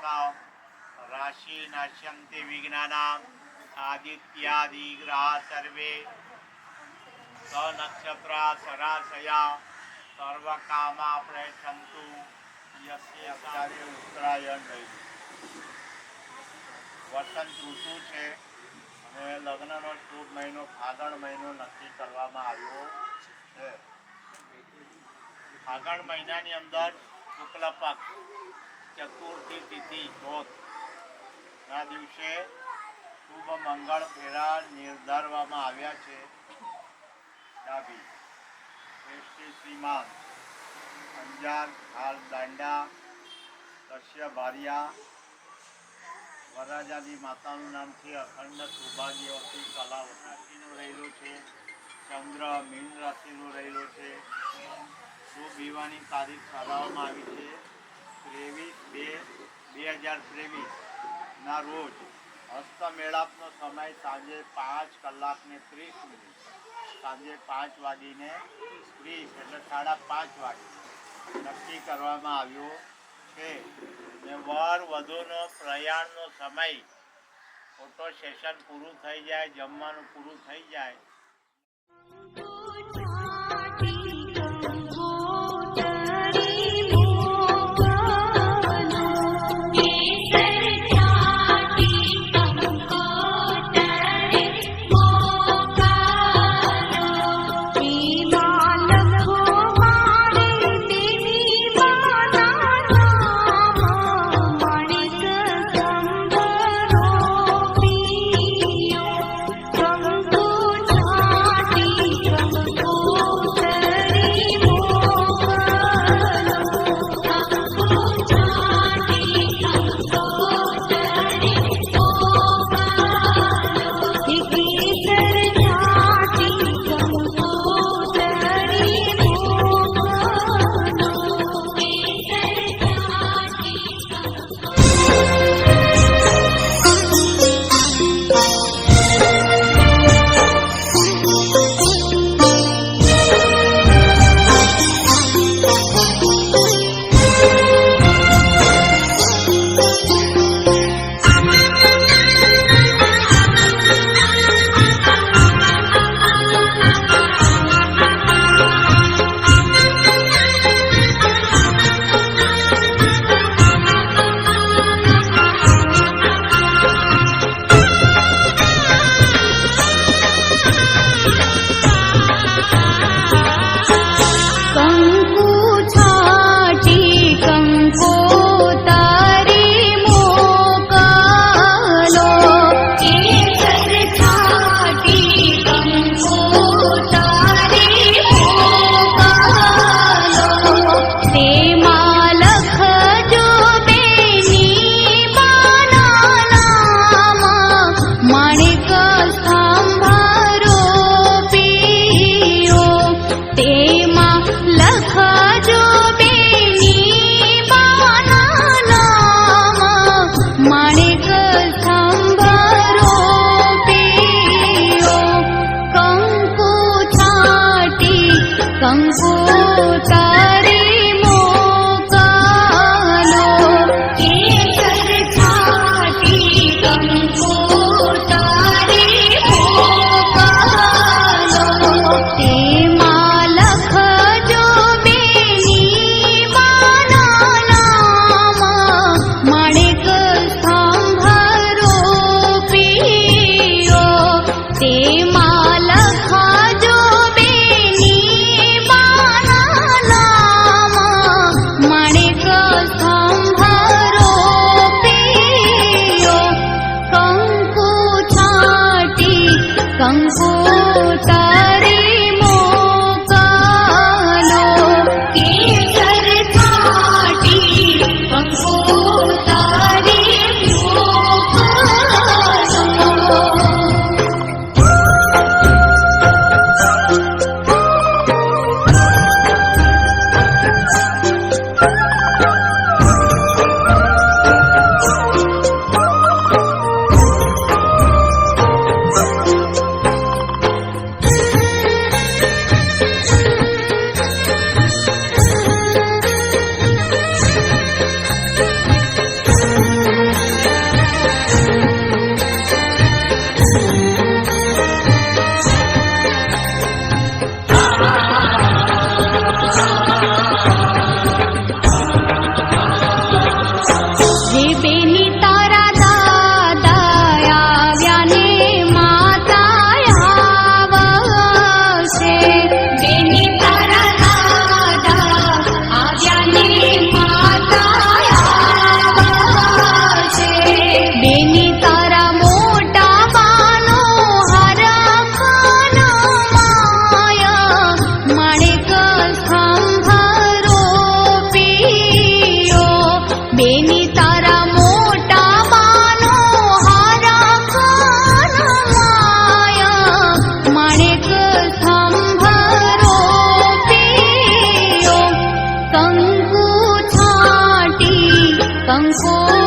तमसा राशि नश्यन्ति विघ्नानाम् आदित्यादि ग्रहा सर्वे सनक्षत्रा सराशया सर्वकामा प्रयच्छन्तु यस्य उत्तरायण રહ્યું વસંત ઋતુ છે અને લગ્નનો શુભ મહિનો ફાગણ મહિનો નક્કી કરવામાં આવ્યો છે. ફાગણ મહિનાની અંદર શુક્લ પક્ષ ચતુર્થી તિથિ ચોથના દિવસે શુભ મંગળ ફેરા નિર્ધારવામાં આવ્યા છે. ડાબી શ્રેષ્ઠી શ્રીમાન અંજાર હાલ દાંડા કશ્ય ભારિયા વરરાજાની માતાનું નામ છે અખંડ સૌભાગ્યવતી કલાવતી રાશિનું રહેલું છે. ચંદ્ર મીન રાશિનું રહેલું છે. શુભ વિવાહની તારીખ ઠરાવવામાં આવી છે 23/2/2023 ના રોજ. હસ્તમેળાપનો સમય સાંજે 5:30 સાંજે 5:30 એટલે 5:30 વાગે નક્કી કરવામાં આવ્યો છે. ને વર વધુનો પ્રયાણનો સમય ફોટો સેશન પૂરું થઈ જાય, જમવાનું પૂરું થઈ જાય કંકુ